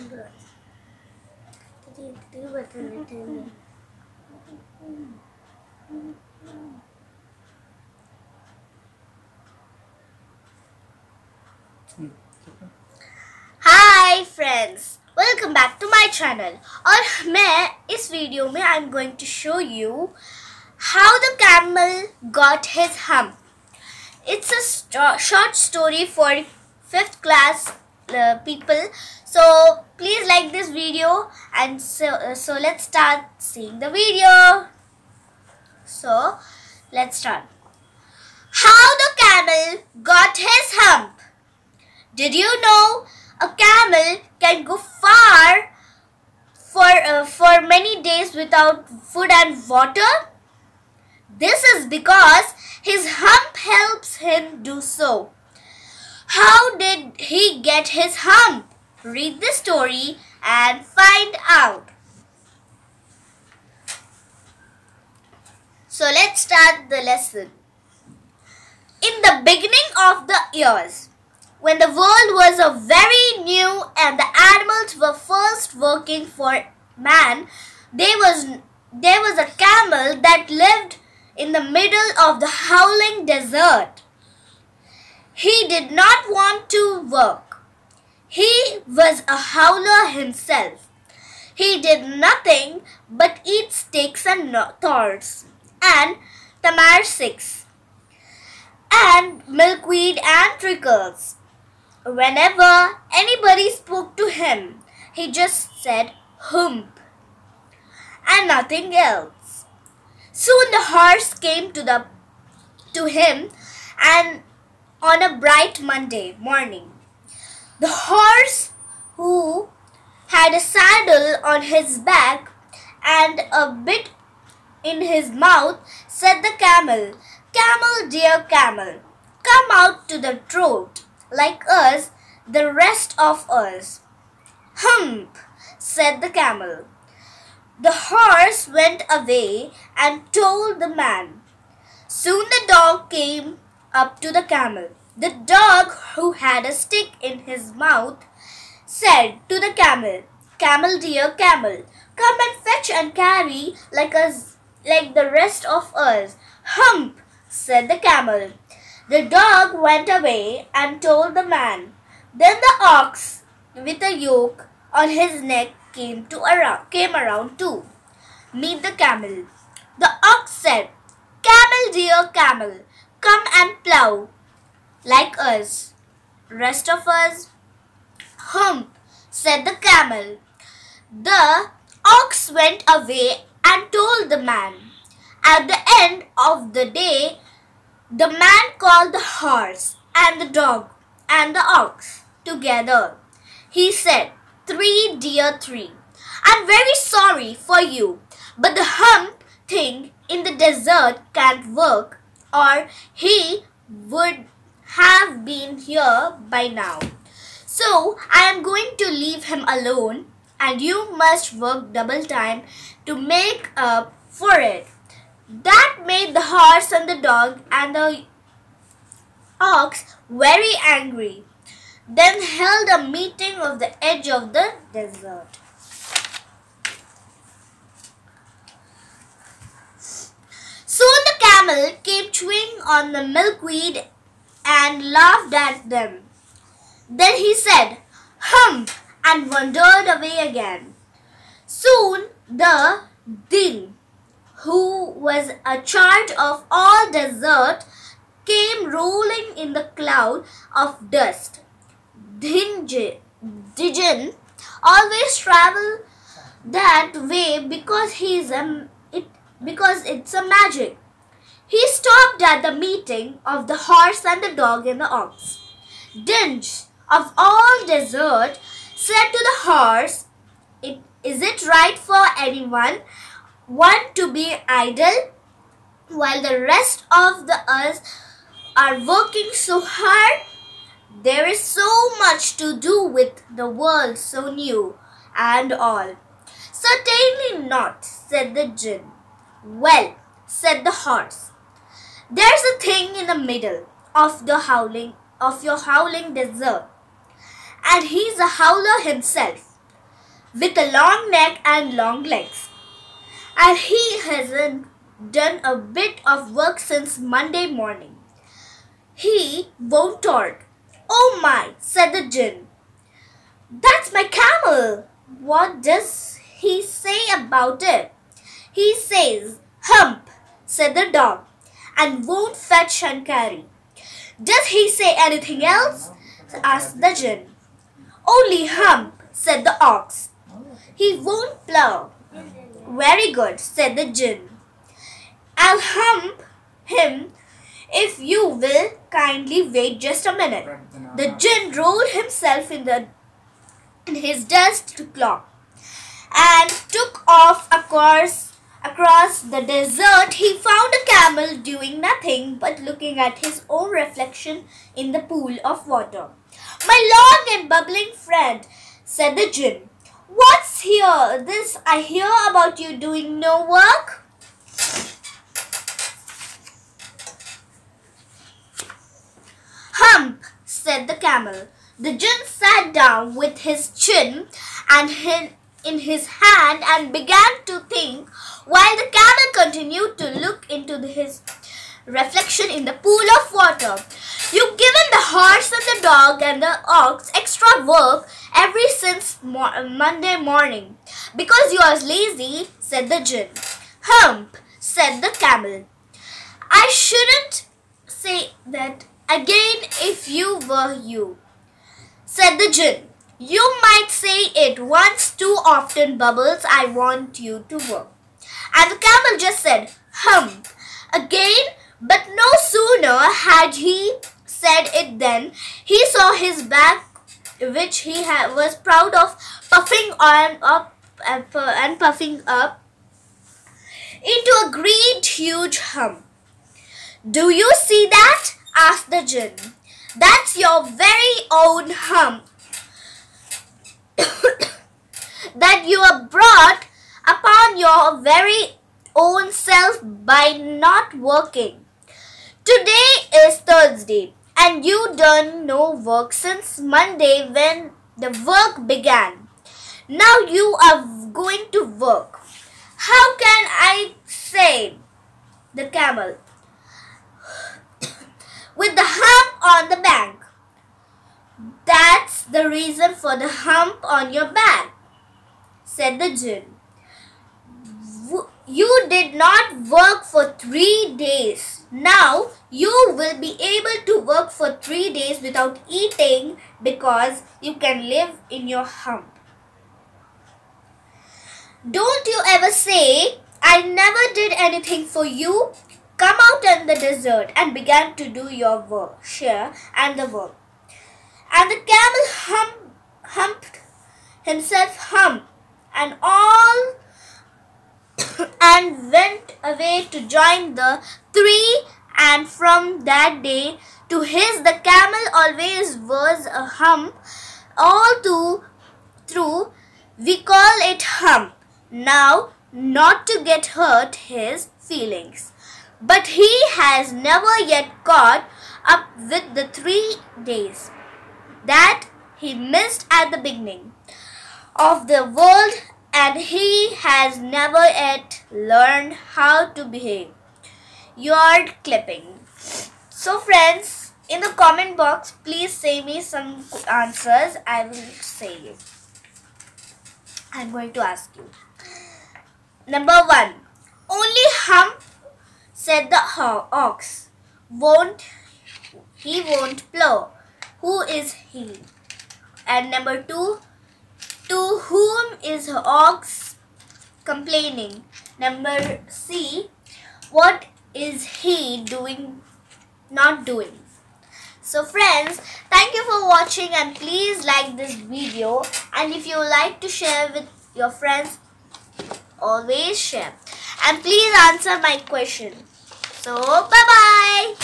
Hi friends, welcome back to my channel. और मैं इस वीडियो में I'm going to show you how the camel got his hump. It's a short story for 5th class people. So please like this video, and so let's start seeing the video. So let's start. How the camel got his hump. Did you know a camel can go far for many days without food and water? This is because his hump helps him do so. How did he get his hump? Read the story and find out. So let's start the lesson. In the beginning of the years, when the world was very new and the animals were first working for man, there was a camel that lived in the middle of the howling desert. He did not want to work. He was a howler himself. He did nothing but eat sticks and thorns and tamarisks and milkweed and prickles. Whenever anybody spoke to him, he just said hump and nothing else. Soon the horse came to him, and on a bright Monday morning, the horse, who had a saddle on his back and a bit in his mouth, said the camel, "Camel, dear camel, come out to the road like us, the rest of us." "Hump," said the camel. The horse went away and told the man. Soon the dog came up to the camel. The dog, who had a stick in his mouth, said to the camel, "Camel, dear camel, come and fetch and carry like the rest of us." "Hump," said the camel. The dog went away and told the man. Then the ox with a yoke on his neck came around to meet the camel. The ox said, "Camel, dear camel, come and plow like us, rest of us." "Hump," said the camel. The ox went away and told the man. At the end of the day, the man called the horse and the dog and the ox together. He said, "Three, dear three, I'm very sorry for you, but the hump thing in the desert can't work, or he would have been here by now. So I am going to leave him alone, and you must work double time to make up for it." That made the horse and the dog and the ox very angry. Then held a meeting of the edge of the desert. Soon the camel came chewing on the milkweed and laughed at them. Then he said, "Hump," and wandered away again. Soon the din, who was in charge of all desert, came rolling in the cloud of dust. Dijan always travel that way because it's a magic. He stopped at the meeting of the horse and the dog and the ox. Dinge of all desert said to the horse, "Is it right for anyone want to be idle while the rest of us are working so hard? There is so much to do with the world so new and all." "Certainly not," said the gin. "Well," said the horse, "there's a thing in the middle of your howling desert, and he's a howler himself. with a long neck and long legs. And he hasn't done a bit of work since Monday morning. He won't talk. "Oh my," said the Jinn. "That's my camel." "What does he say about it?" "He says, 'Hump,'" said the dog, "and won't fetch and carry." "Does he say anything else?" asked the Jinn. "Only 'Hump,'" said the ox. "He won't plow." "Very good," said the Jinn. "I'll hump him if you will kindly wait just a minute." The Jinn rolled himself in his dust cloak and took off across the desert. He found a camel doing nothing but looking at his own reflection in the pool of water. "My long and bubbling friend," said the Jinn, "what's this I hear about you doing no work?" "Hump," said the camel. The Jinn sat down with his chin in his hand and began to think, while the camel continued to look into his reflection in the pool of water. "You've given the horse and the dog and the ox extra work ever since Monday morning because you are lazy," said the Jinn. "Hump," said the camel. "I shouldn't say that again if you were you," said the Jinn. "You might say it once too often, Bubbles. I want you to work." And the camel just said, "Hump," again, but no sooner had he said it than he saw his back, which he was proud of, puffing up into a great huge hump. "Do you see that?" asked the Jinn. "That's your very own hump that you have brought upon your very own self by not working. Today is Thursday, and you done no work since Monday when the work began. Now you are going to work." "How can I say?" the camel. "With the hump on the back." "That's the reason for the hump on your back," said the Jinn. "You did not work for 3 days. Now you will be able to work for 3 days without eating because you can live in your hump. Don't you ever say, 'I never did anything for you'? Come out in the desert," and began to do your share and the work. And the camel humped himself and went away to join the 3, and from that day to his the camel always was a hump all through. We call it Hump now, not to get hurt his feelings. But he has never yet caught up with the 3 days that he missed at the beginning of the world, and he has never yet learned how to behave. Your clipping. So friends, in the comment box, please say me some answers. I will say it. I'm going to ask you. Number 1. Only Hump, said the ox. He won't plow. Who is he? And number 2. To whom is ox complaining? Number C. What is he doing? Not doing. So friends, thank you for watching, and please like this video, and if you like to share with your friends, always share, and please answer my question. So bye bye.